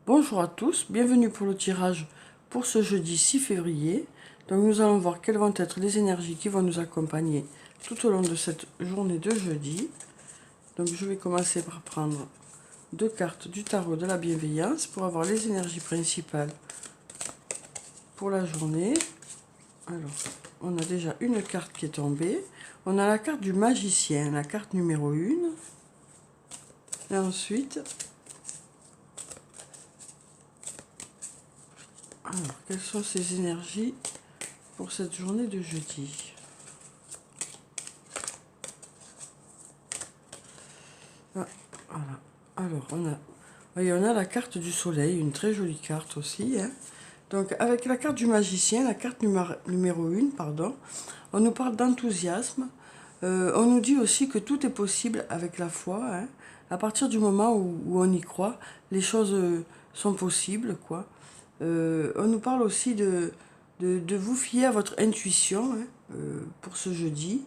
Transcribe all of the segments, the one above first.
Bonjour à tous, bienvenue pour le tirage pour ce jeudi 6 février. Donc nous allons voir quelles vont être les énergies qui vont nous accompagner tout au long de cette journée de jeudi. Donc je vais commencer par prendre deux cartes du tarot de la bienveillance pour avoir les énergies principales pour la journée. Alors, on a déjà une carte qui est tombée. On a la carte du magicien, la carte numéro 1. Et ensuite... Alors, quelles sont ces énergies pour cette journée de jeudi? Ah, voilà. Alors, on a la carte du soleil, une très jolie carte aussi. Hein. Donc, avec la carte du magicien, la carte numéro 1, pardon, on nous parle d'enthousiasme. On nous dit aussi que tout est possible avec la foi. Hein. À partir du moment où on y croit, les choses sont possibles, quoi. On nous parle aussi de vous fier à votre intuition hein, pour ce jeudi.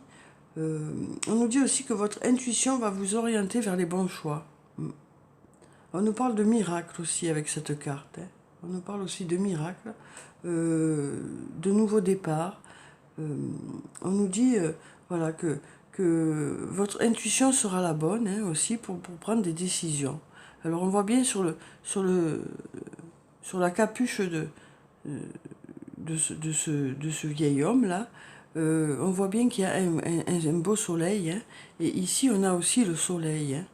On nous dit aussi que votre intuition va vous orienter vers les bons choix. On nous parle de miracles aussi avec cette carte. Hein. On nous parle aussi de miracles, de nouveaux départs. On nous dit voilà, que votre intuition sera la bonne hein, aussi pour prendre des décisions. Alors on voit bien sur la capuche de ce vieil homme-là, on voit bien qu'il y a un beau soleil. Hein, et ici, on a aussi le soleil. Hein.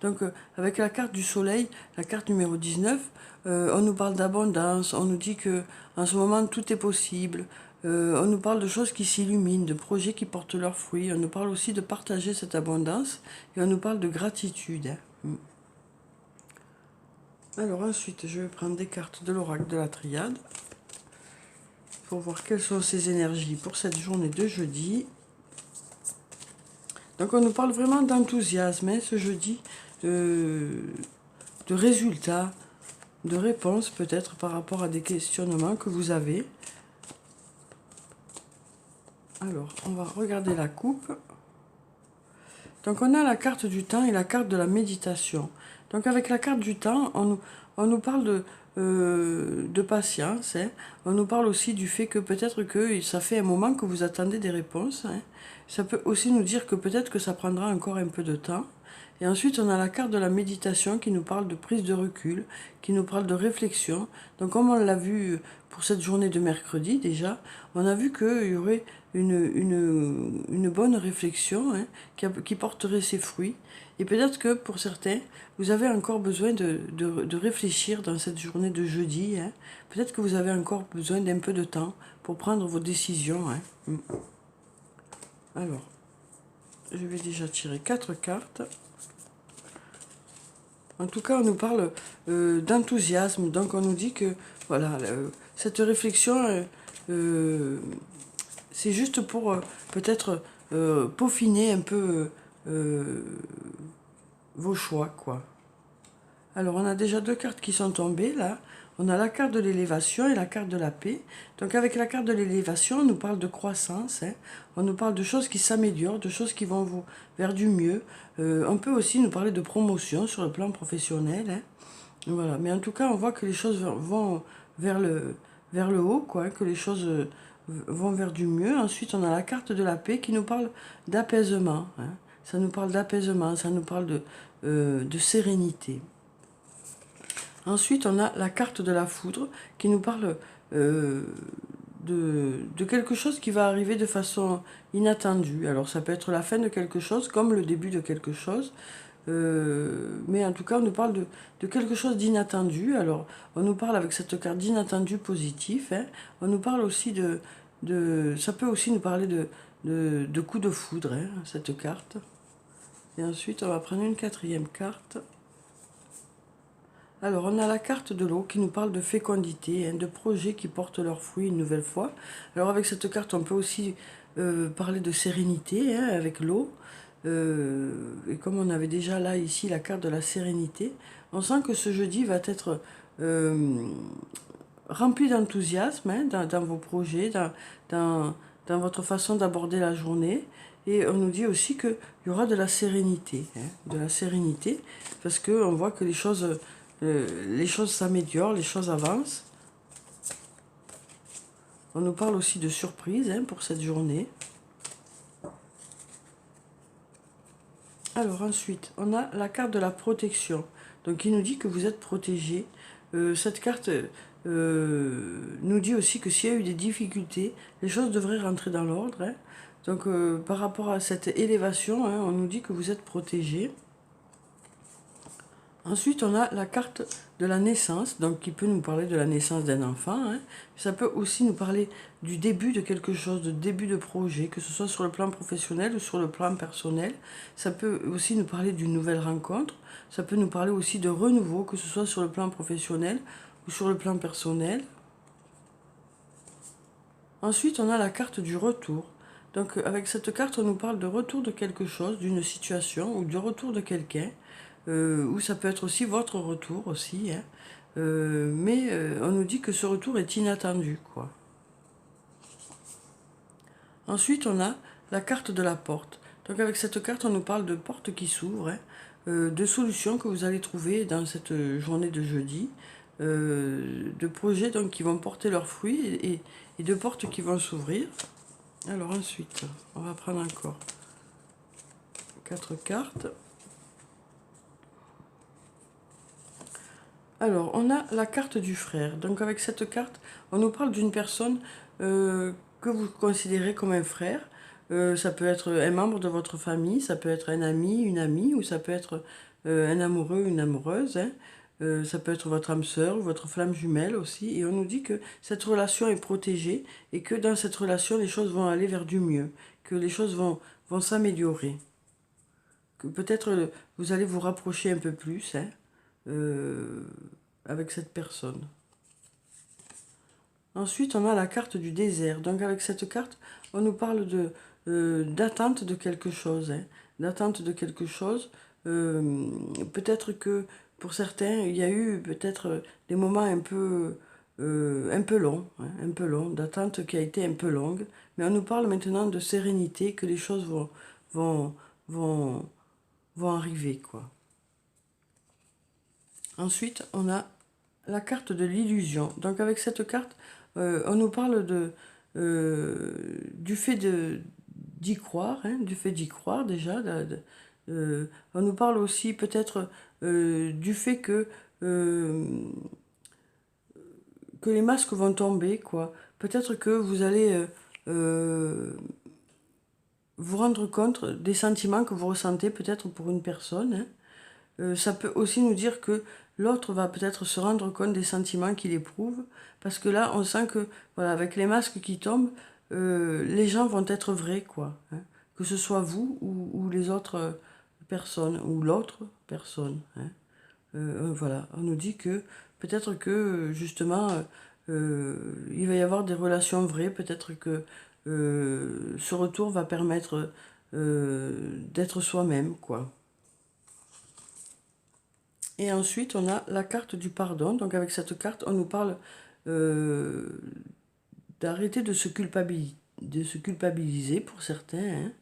Donc, avec la carte du soleil, la carte numéro 19, on nous parle d'abondance, on nous dit que en ce moment, tout est possible. On nous parle de choses qui s'illuminent, de projets qui portent leurs fruits. On nous parle aussi de partager cette abondance et on nous parle de gratitude. Hein. Alors ensuite, je vais prendre des cartes de l'oracle de la triade pour voir quelles sont ces énergies pour cette journée de jeudi. Donc on nous parle vraiment d'enthousiasme hein, ce jeudi, de résultats, de réponses peut-être par rapport à des questionnements que vous avez. Alors, on va regarder la coupe. Donc on a la carte du temps et la carte de la méditation. Donc avec la carte du temps, on nous parle de patience. Hein. On nous parle aussi du fait que peut-être que ça fait un moment que vous attendez des réponses. Hein. Ça peut aussi nous dire que peut-être que ça prendra encore un peu de temps. Et ensuite, on a la carte de la méditation qui nous parle de prise de recul, qui nous parle de réflexion. Donc comme on l'a vu pour cette journée de mercredi déjà, on a vu qu'il y aurait une bonne réflexion hein, qui porterait ses fruits. Et peut-être que pour certains, vous avez encore besoin de réfléchir dans cette journée de jeudi. Hein. Peut-être que vous avez encore besoin d'un peu de temps pour prendre vos décisions. Hein. Alors, je vais déjà tirer 4 cartes. En tout cas, on nous parle d'enthousiasme. Donc, on nous dit que voilà, cette réflexion, c'est juste pour peut-être peaufiner un peu vos choix, quoi. Alors, on a déjà 2 cartes qui sont tombées, là. On a la carte de l'élévation et la carte de la paix. Donc, avec la carte de l'élévation, on nous parle de croissance. Hein. On nous parle de choses qui s'améliorent, de choses qui vont vers du mieux. On peut aussi nous parler de promotion sur le plan professionnel. Hein. Voilà. Mais en tout cas, on voit que les choses vont vers le haut, quoi. Que les choses vont vers du mieux. Ensuite, on a la carte de la paix qui nous parle d'apaisement. Hein. Ça nous parle d'apaisement, ça nous parle de sérénité. Ensuite, on a la carte de la foudre qui nous parle de quelque chose qui va arriver de façon inattendue. Alors, ça peut être la fin de quelque chose, comme le début de quelque chose. Mais en tout cas, on nous parle de quelque chose d'inattendu. Alors, on nous parle avec cette carte d'inattendu positif. Hein. On nous parle aussi ça peut aussi nous parler de coup de foudre, hein, cette carte. Et ensuite, on va prendre une 4e carte. Alors, on a la carte de l'eau qui nous parle de fécondité, hein, de projets qui portent leurs fruits une nouvelle fois. Alors, avec cette carte, on peut aussi parler de sérénité hein, avec l'eau. Et comme on avait déjà là, ici, la carte de la sérénité, on sent que ce jeudi va être rempli d'enthousiasme hein, dans vos projets, dans votre façon d'aborder la journée. Et on nous dit aussi qu'il y aura de la sérénité, hein, parce qu'on voit que les choses les choses s'améliorent, les choses avancent. On nous parle aussi de surprise hein, pour cette journée. Alors ensuite, on a la carte de la protection. Donc il nous dit que vous êtes protégé. Cette carte nous dit aussi que s'il y a eu des difficultés, les choses devraient rentrer dans l'ordre. Hein. Donc par rapport à cette élévation, hein, on nous dit que vous êtes protégé. Ensuite, on a la carte de la naissance, donc qui peut nous parler de la naissance d'un enfant. Hein. Ça peut aussi nous parler du début de quelque chose, de début de projet, que ce soit sur le plan professionnel ou sur le plan personnel. Ça peut aussi nous parler d'une nouvelle rencontre. Ça peut nous parler aussi de renouveau, que ce soit sur le plan professionnel ou sur le plan personnel. Ensuite, on a la carte du retour. Donc, avec cette carte, on nous parle de retour de quelque chose, d'une situation ou du retour de quelqu'un. Ou ça peut être aussi votre retour aussi, hein. Mais on nous dit que ce retour est inattendu, quoi. Ensuite, on a la carte de la porte. Donc avec cette carte, on nous parle de portes qui s'ouvrent, hein, de solutions que vous allez trouver dans cette journée de jeudi, de projets donc, qui vont porter leurs fruits et de portes qui vont s'ouvrir. Alors ensuite, on va prendre encore 4 cartes. Alors, on a la carte du frère. Donc, avec cette carte, on nous parle d'une personne que vous considérez comme un frère. Ça peut être un membre de votre famille, ça peut être un ami, une amie, ou ça peut être un amoureux, une amoureuse. Hein. Ça peut être votre âme sœur ou votre flamme jumelle aussi. Et on nous dit que cette relation est protégée et que dans cette relation, les choses vont aller vers du mieux, que les choses vont s'améliorer. Que peut-être vous allez vous rapprocher un peu plus, hein. Avec cette personne. Ensuite, on a la carte du désert. Donc, avec cette carte, on nous parle d'attente de quelque chose. Hein, d'attente de quelque chose. Peut-être que pour certains, il y a eu peut-être des moments un peu longs, hein, un peu longs, d'attente qui a été un peu longue. Mais on nous parle maintenant de sérénité, que les choses vont, vont, vont arriver, quoi. Ensuite, on a la carte de l'illusion. Donc avec cette carte, on nous parle du fait d'y croire, hein, du fait d'y croire déjà. On nous parle aussi peut-être du fait que les masques vont tomber, quoi. Peut-être que vous allez vous rendre compte des sentiments que vous ressentez peut-être pour une personne, hein. Ça peut aussi nous dire que l'autre va peut-être se rendre compte des sentiments qu'il éprouve, parce que là, on sent que, voilà, avec les masques qui tombent, les gens vont être vrais, quoi. Hein. Que ce soit vous ou les autres personnes, ou l'autre personne. Hein. Voilà, on nous dit que peut-être que, justement, il va y avoir des relations vraies, peut-être que ce retour va permettre d'être soi-même, quoi. Et ensuite, on a la carte du pardon. Donc avec cette carte, on nous parle d'arrêter de se culpabiliser pour certains, hein,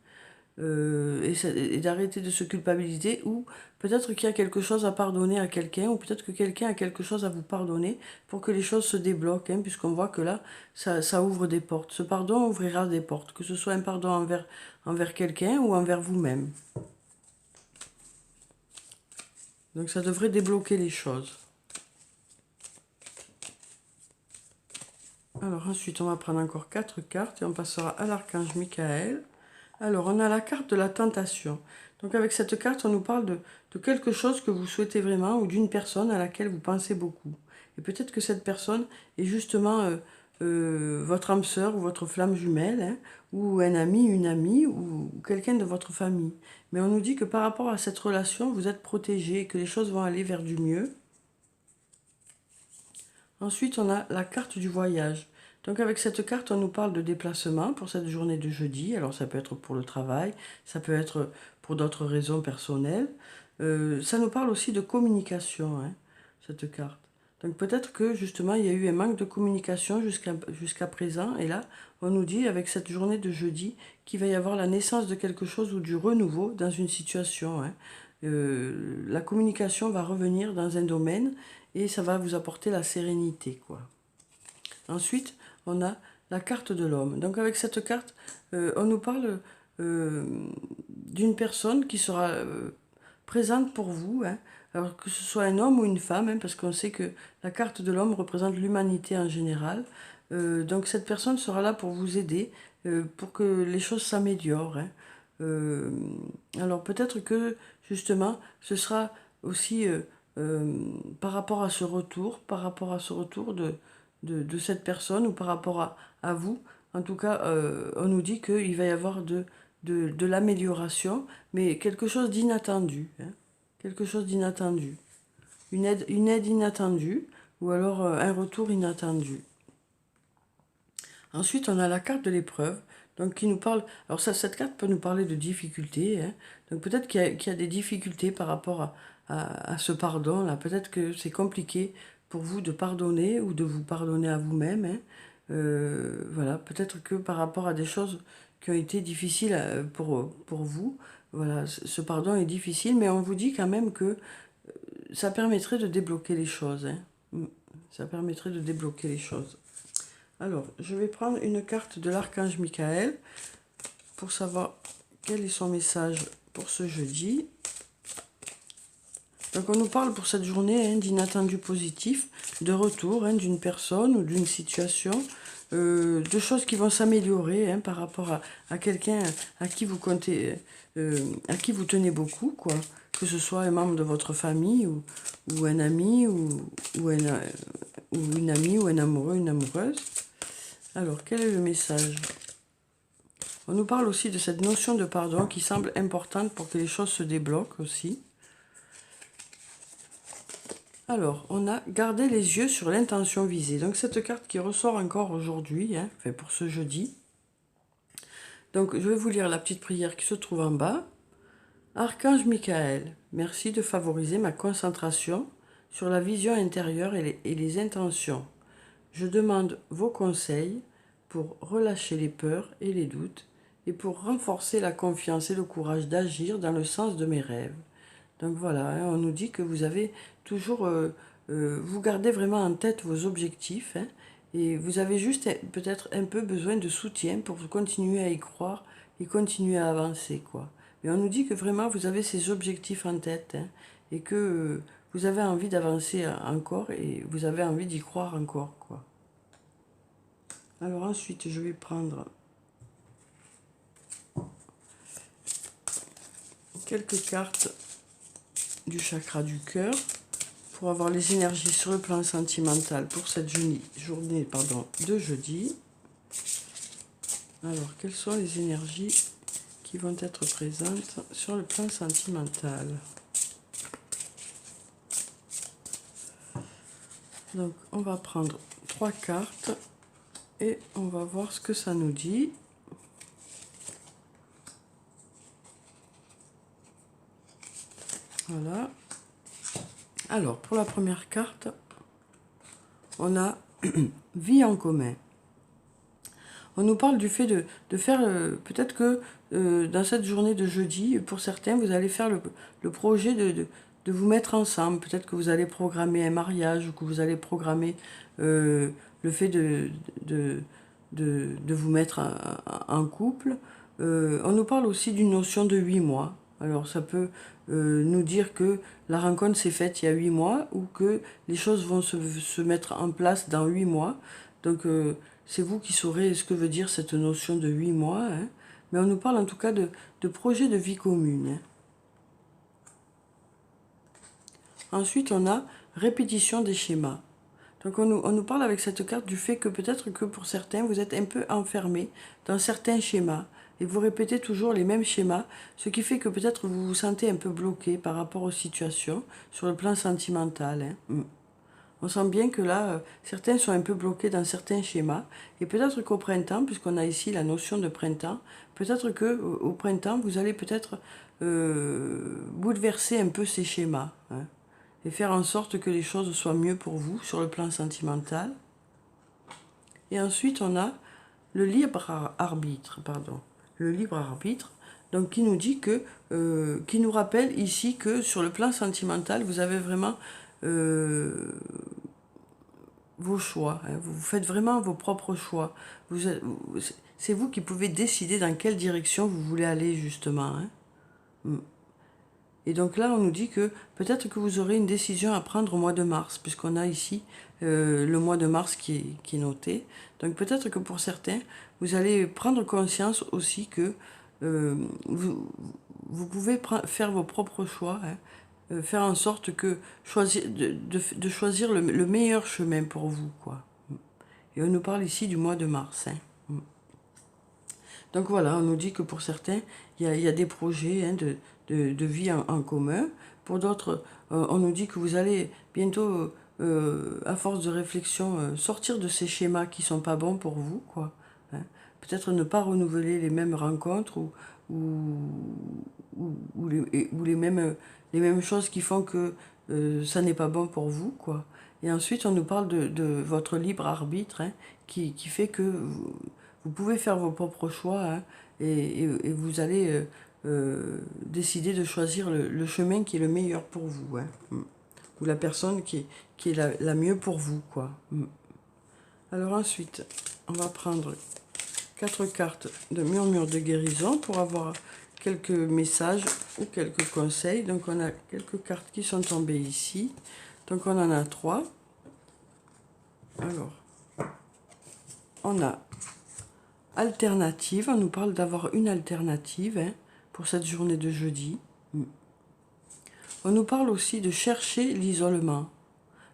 et d'arrêter de se culpabiliser, ou peut-être qu'il y a quelque chose à pardonner à quelqu'un, ou peut-être que quelqu'un a quelque chose à vous pardonner pour que les choses se débloquent, hein, puisqu'on voit que là, ça ouvre des portes. Ce pardon ouvrira des portes, que ce soit un pardon envers quelqu'un ou envers vous-même. Donc ça devrait débloquer les choses. Alors ensuite, on va prendre encore 4 cartes et on passera à l'archange Michael. Alors, on a la carte de la tentation. Donc avec cette carte, on nous parle de quelque chose que vous souhaitez vraiment ou d'une personne à laquelle vous pensez beaucoup. Et peut-être que cette personne est justement votre âme sœur ou votre flamme jumelle, hein, ou un ami, une amie, ou quelqu'un de votre famille. Mais on nous dit que par rapport à cette relation, vous êtes protégé et que les choses vont aller vers du mieux. Ensuite, on a la carte du voyage. Donc avec cette carte, on nous parle de déplacement pour cette journée de jeudi. Alors ça peut être pour le travail, ça peut être pour d'autres raisons personnelles. Ça nous parle aussi de communication, hein, cette carte. Donc peut-être que justement, il y a eu un manque de communication jusqu'à présent. Et là, on nous dit avec cette journée de jeudi qu'il va y avoir la naissance de quelque chose ou du renouveau dans une situation, hein. la communication va revenir dans un domaine et ça va vous apporter la sérénité, quoi. Ensuite, on a la carte de l'homme. Donc avec cette carte, on nous parle d'une personne qui sera présente pour vous, hein. Alors que ce soit un homme ou une femme, hein, parce qu'on sait que la carte de l'homme représente l'humanité en général. Donc cette personne sera là pour vous aider, pour que les choses s'améliorent, hein. Euh, alors peut-être que justement, ce sera aussi par rapport à ce retour, de cette personne ou par rapport à vous. En tout cas, on nous dit qu'il va y avoir de l'amélioration, mais quelque chose d'inattendu, hein. Quelque chose d'inattendu. Une aide inattendue ou alors un retour inattendu. Ensuite, on a la carte de l'épreuve, donc qui nous parle. Alors ça, cette carte peut nous parler de difficultés, hein. Donc peut-être qu'il y a des difficultés par rapport à ce pardon là. Peut-être que c'est compliqué pour vous de pardonner ou de vous pardonner à vous-même, hein. Voilà, peut-être que par rapport à des choses qui ont été difficiles pour vous, voilà, ce pardon est difficile, mais on vous dit quand même que ça permettrait de débloquer les choses, hein. Ça permettrait de débloquer les choses. Alors, je vais prendre une carte de l'archange Michael pour savoir quel est son message pour ce jeudi. Donc, on nous parle pour cette journée, hein, d'inattendu positif, de retour, hein, d'une personne ou d'une situation, de choses qui vont s'améliorer, hein, par rapport à quelqu'un à qui vous comptez, à qui vous tenez beaucoup, quoi. Que ce soit un membre de votre famille ou un ami ou une amie ou un amoureux, une amoureuse. Alors, quel est le message? On nous parle aussi de cette notion de pardon qui semble importante pour que les choses se débloquent aussi. Alors, on a gardé les yeux sur l'intention visée. Donc, cette carte qui ressort encore aujourd'hui, hein, enfin pour ce jeudi. Donc, je vais vous lire la petite prière qui se trouve en bas. Archange Michael, merci de favoriser ma concentration sur la vision intérieure et les intentions. Je demande vos conseils pour relâcher les peurs et les doutes et pour renforcer la confiance et le courage d'agir dans le sens de mes rêves. Donc voilà, hein, on nous dit que vous avez toujours, vous gardez vraiment en tête vos objectifs, hein, et vous avez juste peut-être un peu besoin de soutien pour continuer à y croire et continuer à avancer, quoi. Mais on nous dit que vraiment vous avez ces objectifs en tête, hein, et que vous avez envie d'avancer encore et vous avez envie d'y croire encore, quoi. Alors ensuite, je vais prendre quelques cartes du chakra du cœur pour avoir les énergies sur le plan sentimental pour cette journée de jeudi. Alors, quelles sont les énergies qui vont être présentes sur le plan sentimental? Donc, on va prendre 3 cartes et on va voir ce que ça nous dit. Voilà. Alors, pour la première carte, on a vie en commun. On nous parle du fait de faire, peut-être que dans cette journée de jeudi, pour certains, vous allez faire le projet de vous mettre ensemble. Peut-être que vous allez programmer un mariage ou que vous allez programmer le fait de vous mettre en couple. On nous parle aussi d'une notion de 8 mois. Alors ça peut nous dire que la rencontre s'est faite il y a 8 mois ou que les choses vont se mettre en place dans 8 mois. Donc c'est vous qui saurez ce que veut dire cette notion de 8 mois, hein. Mais on nous parle en tout cas de projet de vie commune, hein. Ensuite, on a répétition des schémas. Donc on nous parle avec cette carte du fait que peut-être que pour certains, vous êtes un peu enfermés dans certains schémas et vous répétez toujours les mêmes schémas, ce qui fait que peut-être vous vous sentez un peu bloqué par rapport aux situations sur le plan sentimental, hein. On sent bien que là, certains sont un peu bloqués dans certains schémas. Et peut-être qu'au printemps, puisqu'on a ici la notion de printemps, peut-être qu'au printemps, vous allez peut-être bouleverser un peu ces schémas, hein, et faire en sorte que les choses soient mieux pour vous sur le plan sentimental. Et ensuite, on a le libre arbitre, pardon. Le libre arbitre. Donc qui nous dit que, qui nous rappelle ici que sur le plan sentimental, vous avez vraiment vos choix. Hein. Vous faites vraiment vos propres choix. C'est vous qui pouvez décider dans quelle direction vous voulez aller justement. Hein. Et donc là, on nous dit que peut-être que vous aurez une décision à prendre au mois de mars, puisqu'on a ici le mois de mars qui est noté. Donc peut-être que pour certains, vous allez prendre conscience aussi que vous pouvez faire vos propres choix, hein, faire en sorte que de choisir le meilleur chemin pour vous, quoi. Et on nous parle ici du mois de mars. Hein. Donc voilà, on nous dit que pour certains, il y a des projets hein, de vie en commun. Pour d'autres, on nous dit que vous allez bientôt, à force de réflexion, sortir de ces schémas qui ne sont pas bons pour vous, quoi. Hein. Peut-être ne pas renouveler les mêmes rencontres ou les mêmes choses qui font que ça n'est pas bon pour vous, quoi. Et ensuite, on nous parle de votre libre arbitre, hein, qui fait que vous pouvez faire vos propres choix, hein, et vous allez décider de choisir le chemin qui est le meilleur pour vous, hein, ou la personne qui est la mieux pour vous, quoi. Alors ensuite, on va prendre 4 cartes de murmure de guérison pour avoir quelques messages ou quelques conseils. Donc on a quelques cartes qui sont tombées ici. Donc on en a 3. Alors, on a alternative. On nous parle d'avoir une alternative hein, pour cette journée de jeudi. On nous parle aussi de chercher l'isolement.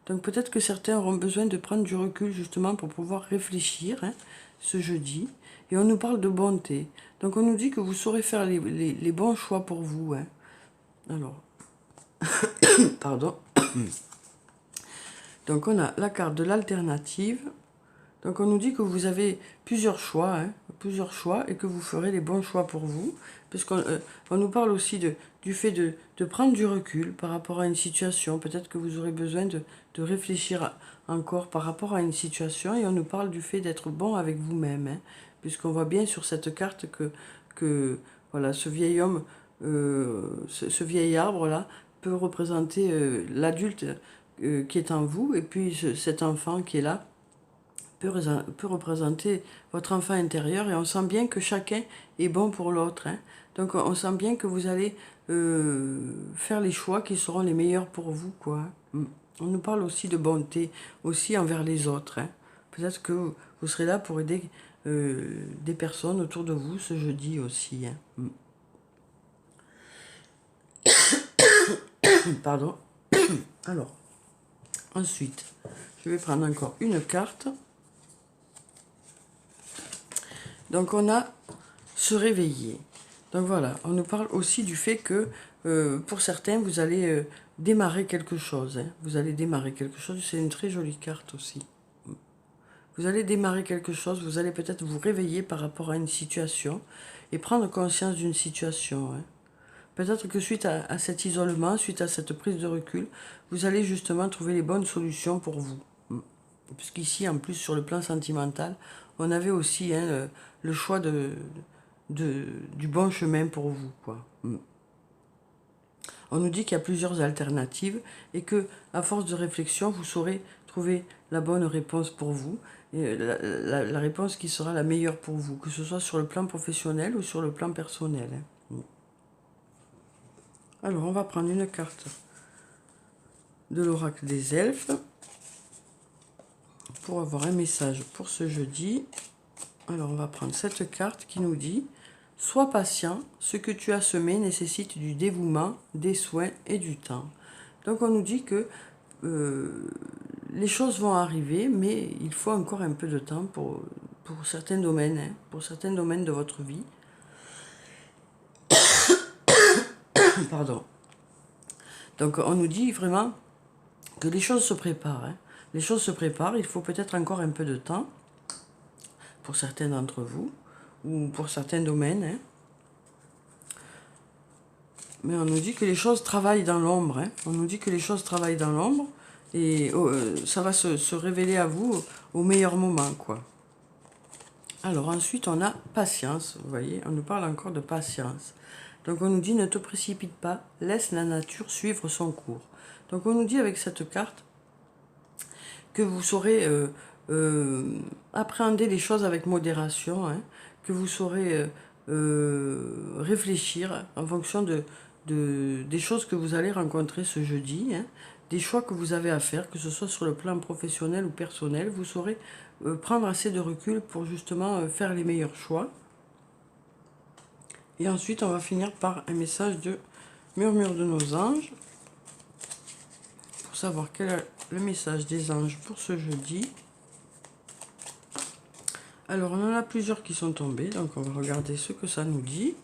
Donc peut-être que certains auront besoin de prendre du recul justement pour pouvoir réfléchir hein, ce jeudi. Et on nous parle de bonté. Donc on nous dit que vous saurez faire les bons choix pour vous. Hein. Alors, pardon. Donc on a la carte de l'alternative. Donc on nous dit que vous avez plusieurs choix, hein, et que vous ferez les bons choix pour vous. Puisqu'on on nous parle aussi du fait de prendre du recul par rapport à une situation. Peut-être que vous aurez besoin de réfléchir encore par rapport à une situation. Et on nous parle du fait d'être bon avec vous-même. Hein, puisqu'on voit bien sur cette carte que voilà, ce vieil homme, ce vieil arbre-là, peut représenter l'adulte qui est en vous. Et puis cet enfant qui est là peut représenter votre enfant intérieur, et on sent bien que chacun est bon pour l'autre. Hein. Donc on sent bien que vous allez faire les choix qui seront les meilleurs pour vous, quoi. On nous parle aussi de bonté, aussi envers les autres. Hein. Peut-être que vous serez là pour aider des personnes autour de vous ce jeudi aussi. Hein. Pardon. Alors, ensuite, je vais prendre encore une carte. Donc on a se réveiller. Donc voilà, on nous parle aussi du fait que pour certains, vous allez démarrer quelque chose. Hein. Vous allez démarrer quelque chose, c'est une très jolie carte aussi. Vous allez démarrer quelque chose, vous allez peut-être vous réveiller par rapport à une situation et prendre conscience d'une situation. Hein. Peut-être que suite à cet isolement, suite à cette prise de recul, vous allez justement trouver les bonnes solutions pour vous. Puisqu'ici, en plus, sur le plan sentimental, on avait aussi hein, le choix du bon chemin pour vous, quoi. On nous dit qu'il y a plusieurs alternatives et que, à force de réflexion, vous saurez trouver la bonne réponse pour vous, et la réponse qui sera la meilleure pour vous, que ce soit sur le plan professionnel ou sur le plan personnel. Hein. Alors, on va prendre une carte de l'oracle des elfes pour avoir un message pour ce jeudi. Alors, on va prendre cette carte qui nous dit « Sois patient, ce que tu as semé nécessite du dévouement, des soins et du temps. » Donc, on nous dit que les choses vont arriver, mais il faut encore un peu de temps pour certains domaines, hein, pour certains domaines de votre vie. Pardon. Donc, on nous dit vraiment que les choses se préparent. Hein. Les choses se préparent, il faut peut-être encore un peu de temps pour certains d'entre vous, ou pour certains domaines. Hein. Mais on nous dit que les choses travaillent dans l'ombre. Hein. On nous dit que les choses travaillent dans l'ombre, et ça va se révéler à vous au meilleur moment, quoi. Alors ensuite, on a patience. Vous voyez, on nous parle encore de patience. Donc on nous dit, ne te précipite pas, laisse la nature suivre son cours. Donc on nous dit avec cette carte que vous saurez appréhender les choses avec modération, hein, que vous saurez réfléchir en fonction des choses que vous allez rencontrer ce jeudi, hein, des choix que vous avez à faire, que ce soit sur le plan professionnel ou personnel. Vous saurez prendre assez de recul pour justement faire les meilleurs choix. Et ensuite, on va finir par un message de murmure de nos anges. Pour savoir quel est le message des anges pour ce jeudi. Alors, on en a plusieurs qui sont tombés. Donc, on va regarder ce que ça nous dit.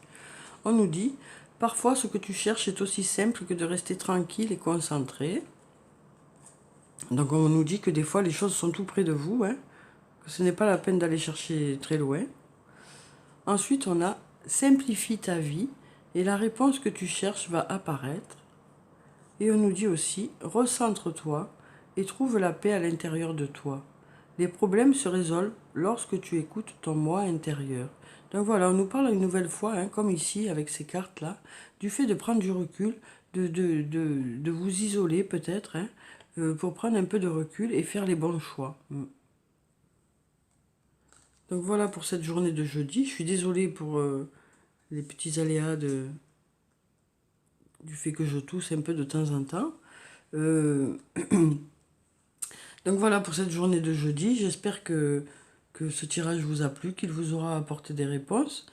On nous dit, parfois, ce que tu cherches est aussi simple que de rester tranquille et concentré. Donc, on nous dit que des fois, les choses sont tout près de vous. Hein, que ce n'est pas la peine d'aller chercher très loin. Ensuite, on a simplifie ta vie et la réponse que tu cherches va apparaître. Et on nous dit aussi, recentre-toi et trouve la paix à l'intérieur de toi. Les problèmes se résolvent lorsque tu écoutes ton moi intérieur. Donc voilà, on nous parle une nouvelle fois, hein, comme ici avec ces cartes-là, du fait de prendre du recul, de vous isoler peut-être, hein, pour prendre un peu de recul et faire les bons choix. Donc voilà pour cette journée de jeudi. Je suis désolée pour les petits aléas du fait que je tousse un peu de temps en temps. Donc voilà pour cette journée de jeudi. J'espère que ce tirage vous a plu, qu'il vous aura apporté des réponses.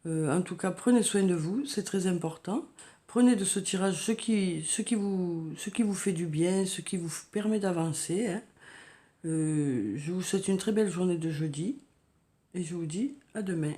En tout cas, prenez soin de vous, c'est très important. Prenez de ce tirage ce qui vous fait du bien, ce qui vous permet d'avancer. Hein. Je vous souhaite une très belle journée de jeudi et je vous dis à demain.